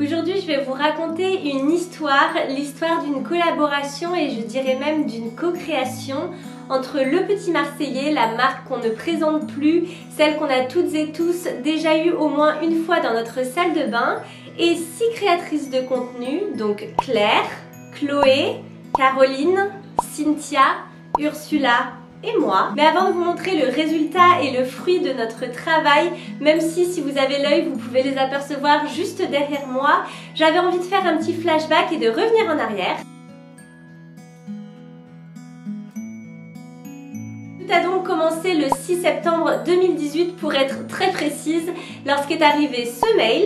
Aujourd'hui, je vais vous raconter une histoire, l'histoire d'une collaboration et je dirais même d'une co-création entre Le Petit Marseillais, la marque qu'on ne présente plus, celle qu'on a toutes et tous déjà eu au moins une fois dans notre salle de bain, et 6 créatrices de contenu, donc Claire, Chloé, Caroline, Cynthia, Ursula et moi. Mais avant de vous montrer le résultat et le fruit de notre travail, même si vous avez l'œil, vous pouvez les apercevoir juste derrière moi, j'avais envie de faire un petit flashback et de revenir en arrière. Tout a donc commencé le 6 septembre 2018 pour être très précise, lorsqu'est arrivé ce mail.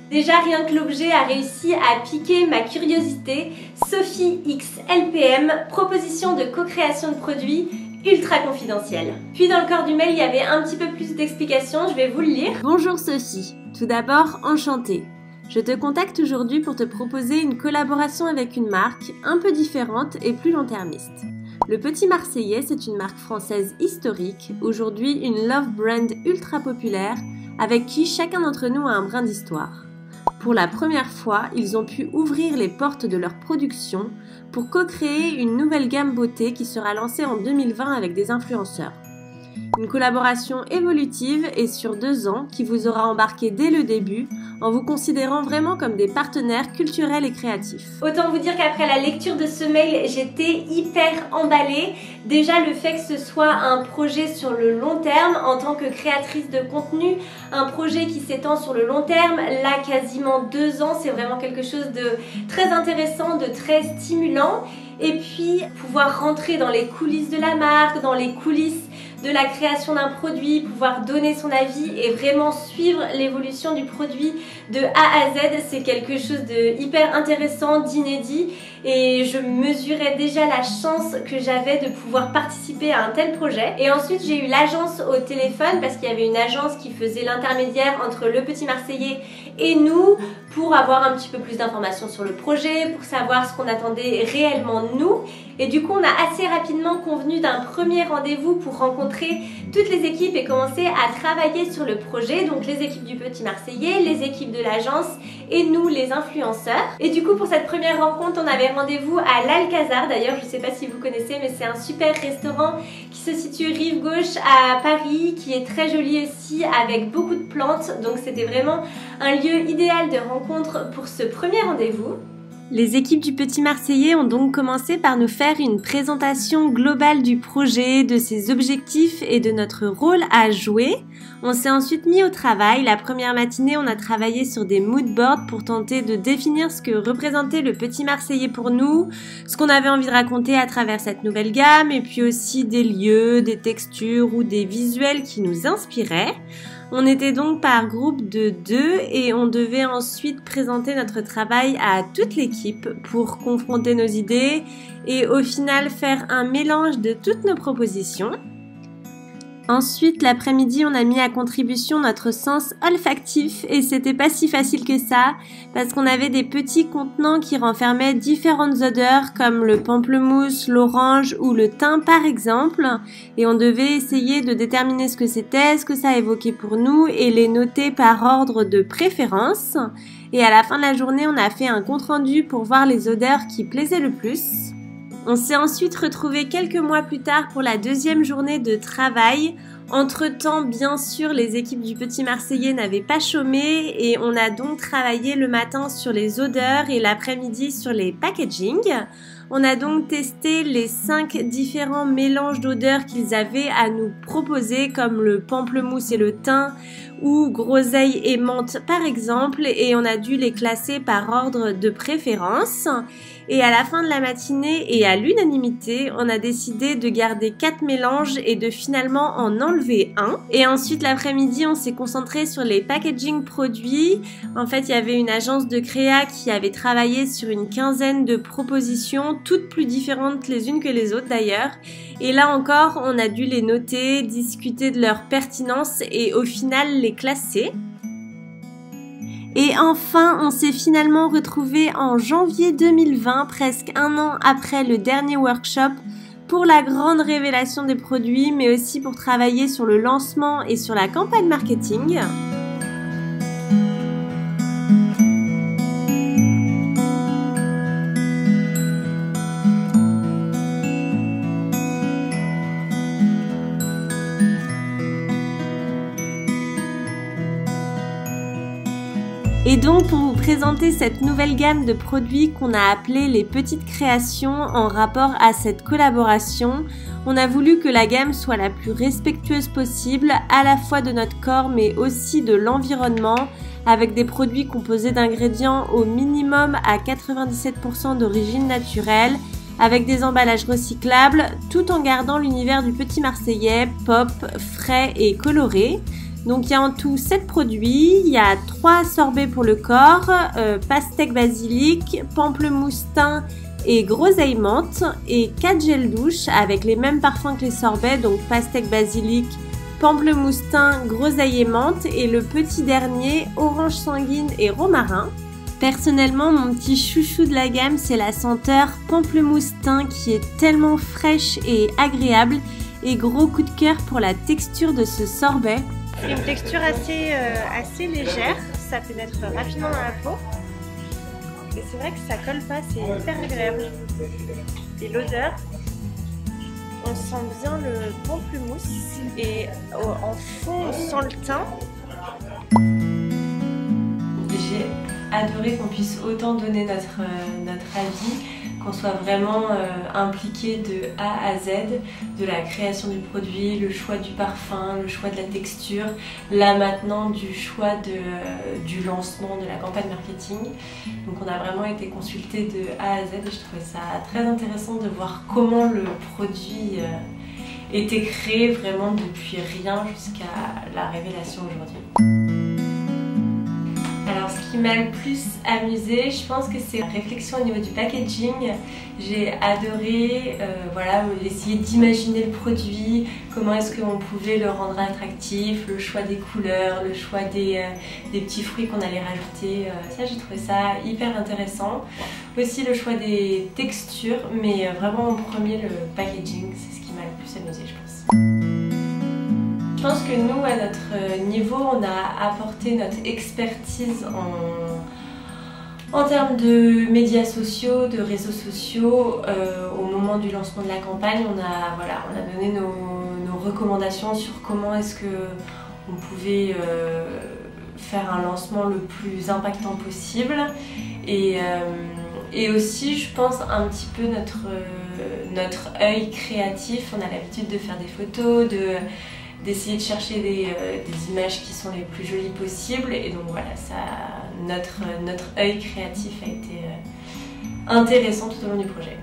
Déjà rien que l'objet a réussi à piquer ma curiosité. Sophie X LPM, proposition de co-création de produits ultra confidentiel. Puis dans le corps du mail, il y avait un petit peu plus d'explications, je vais vous le lire. Bonjour Sophie, tout d'abord enchantée. Je te contacte aujourd'hui pour te proposer une collaboration avec une marque un peu différente et plus long-termiste. Le Petit Marseillais, c'est une marque française historique, aujourd'hui une love brand ultra populaire avec qui chacun d'entre nous a un brin d'histoire. Pour la première fois, ils ont pu ouvrir les portes de leur production pour co-créer une nouvelle gamme beauté qui sera lancée en 2020 avec des influenceurs. Une collaboration évolutive et sur 2 ans qui vous aura embarqué dès le début en vous considérant vraiment comme des partenaires culturels et créatifs. Autant vous dire qu'après la lecture de ce mail, j'étais hyper emballée. Déjà le fait que ce soit un projet sur le long terme en tant que créatrice de contenu, un projet qui s'étend sur le long terme, là quasiment 2 ans, c'est vraiment quelque chose de très intéressant, de très stimulant. Et puis pouvoir rentrer dans les coulisses de la marque, dans les coulisses de la création d'un produit, pouvoir donner son avis et vraiment suivre l'évolution du produit de A à Z, c'est quelque chose de hyper intéressant, d'inédit, et je mesurais déjà la chance que j'avais de pouvoir participer à un tel projet. Et ensuite j'ai eu l'agence au téléphone parce qu'il y avait une agence qui faisait l'intermédiaire entre Le Petit Marseillais et nous pour avoir un petit peu plus d'informations sur le projet, pour savoir ce qu'on attendait réellement nous. Et du coup on a assez rapidement convenu d'un premier rendez-vous pour rencontrer toutes les équipes et commencer à travailler sur le projet, donc les équipes du Petit Marseillais, les équipes de l'agence et nous les influenceurs. Et du coup pour cette première rencontre on avait rendez-vous à l'Alcazar, d'ailleurs je ne sais pas si vous connaissez mais c'est un super restaurant qui se situe rive gauche à Paris, qui est très joli aussi avec beaucoup de plantes, donc c'était vraiment un lieu idéal de rencontre pour ce premier rendez-vous. Les équipes du Petit Marseillais ont donc commencé par nous faire une présentation globale du projet, de ses objectifs et de notre rôle à jouer. On s'est ensuite mis au travail. La première matinée, on a travaillé sur des mood boards pour tenter de définir ce que représentait le Petit Marseillais pour nous, ce qu'on avait envie de raconter à travers cette nouvelle gamme, et puis aussi des lieux, des textures ou des visuels qui nous inspiraient. On était donc par groupe de 2 et on devait ensuite présenter notre travail à toute l'équipe pour confronter nos idées et au final faire un mélange de toutes nos propositions. Ensuite, l'après-midi, on a mis à contribution notre sens olfactif et c'était pas si facile que ça parce qu'on avait des petits contenants qui renfermaient différentes odeurs comme le pamplemousse, l'orange ou le thym par exemple, et on devait essayer de déterminer ce que c'était, ce que ça évoquait pour nous et les noter par ordre de préférence. Et à la fin de la journée, on a fait un compte-rendu pour voir les odeurs qui plaisaient le plus. On s'est ensuite retrouvés quelques mois plus tard pour la 2e journée de travail. Entre-temps, bien sûr, les équipes du Petit Marseillais n'avaient pas chômé et on a donc travaillé le matin sur les odeurs et l'après-midi sur les packaging. On a donc testé les 5 différents mélanges d'odeurs qu'ils avaient à nous proposer comme le pamplemousse et le thym ou groseille et menthe par exemple, et on a dû les classer par ordre de préférence. Et à la fin de la matinée et à l'unanimité, on a décidé de garder 4 mélanges et de finalement en enlever un. Et ensuite l'après-midi, on s'est concentré sur les packaging produits. En fait, il y avait une agence de créa qui avait travaillé sur une 15aine de propositions, toutes plus différentes les unes que les autres d'ailleurs. Et là encore, on a dû les noter, discuter de leur pertinence et au final les classer. Et enfin, on s'est finalement retrouvés en janvier 2020, presque 1 an après le dernier workshop, pour la grande révélation des produits, mais aussi pour travailler sur le lancement et sur la campagne marketing. Et donc pour vous présenter cette nouvelle gamme de produits qu'on a appelée les petites créations en rapport à cette collaboration, on a voulu que la gamme soit la plus respectueuse possible à la fois de notre corps mais aussi de l'environnement, avec des produits composés d'ingrédients au minimum à 97% d'origine naturelle, avec des emballages recyclables, tout en gardant l'univers du petit Marseillais, pop, frais et coloré. Donc il y a en tout 7 produits, il y a 3 sorbets pour le corps, pastèque basilic, pamplemousse thym et groseille menthe, et 4 gels douche avec les mêmes parfums que les sorbets, donc pastèque basilic, pamplemousse thym, groseille et menthe, et le petit dernier orange sanguine et romarin. Personnellement, mon petit chouchou de la gamme, c'est la senteur pamplemousse thym qui est tellement fraîche et agréable, et gros coup de cœur pour la texture de ce sorbet. C'est une texture assez légère, ça pénètre rapidement dans la peau. Et c'est vrai que ça colle pas, c'est hyper agréable. Et l'odeur, on sent bien le pamplemousse et en fond on sent le thym. J'ai adoré qu'on puisse autant donner notre avis, qu'on soit vraiment impliqué de A à Z, de la création du produit, le choix du parfum, le choix de la texture, là maintenant du choix du lancement de la campagne marketing. Donc on a vraiment été consulté de A à Z et je trouvais ça très intéressant de voir comment le produit était créé vraiment depuis rien jusqu'à la révélation aujourd'hui. Alors ce qui m'a le plus amusé, je pense que c'est la réflexion au niveau du packaging. J'ai adoré essayer d'imaginer le produit, comment est-ce qu'on pouvait le rendre attractif, le choix des couleurs, le choix des petits fruits qu'on allait rajouter. Ça, j'ai trouvé ça hyper intéressant. Aussi le choix des textures, mais vraiment en premier le packaging, c'est ce qui m'a le plus amusé, je pense. Je pense que nous, à notre niveau, on a apporté notre expertise en termes de médias sociaux, de réseaux sociaux. Au moment du lancement de la campagne, on a donné nos recommandations sur comment est-ce qu'on pouvait faire un lancement le plus impactant possible. Et aussi, je pense, un petit peu notre œil créatif. On a l'habitude de faire des photos, d'essayer de chercher des images qui sont les plus jolies possibles, et donc voilà, notre œil créatif a été intéressant tout au long du projet.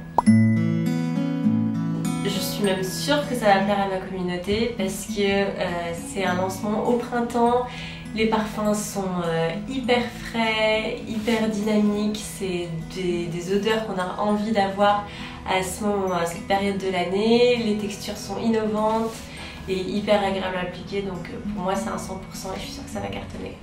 Je suis même sûre que ça va plaire à ma communauté parce que c'est un lancement au printemps, les parfums sont hyper frais, hyper dynamiques, c'est des odeurs qu'on a envie d'avoir à cette période de l'année, les textures sont innovantes et hyper agréable à appliquer, donc pour moi c'est un 100% et je suis sûre que ça va cartonner.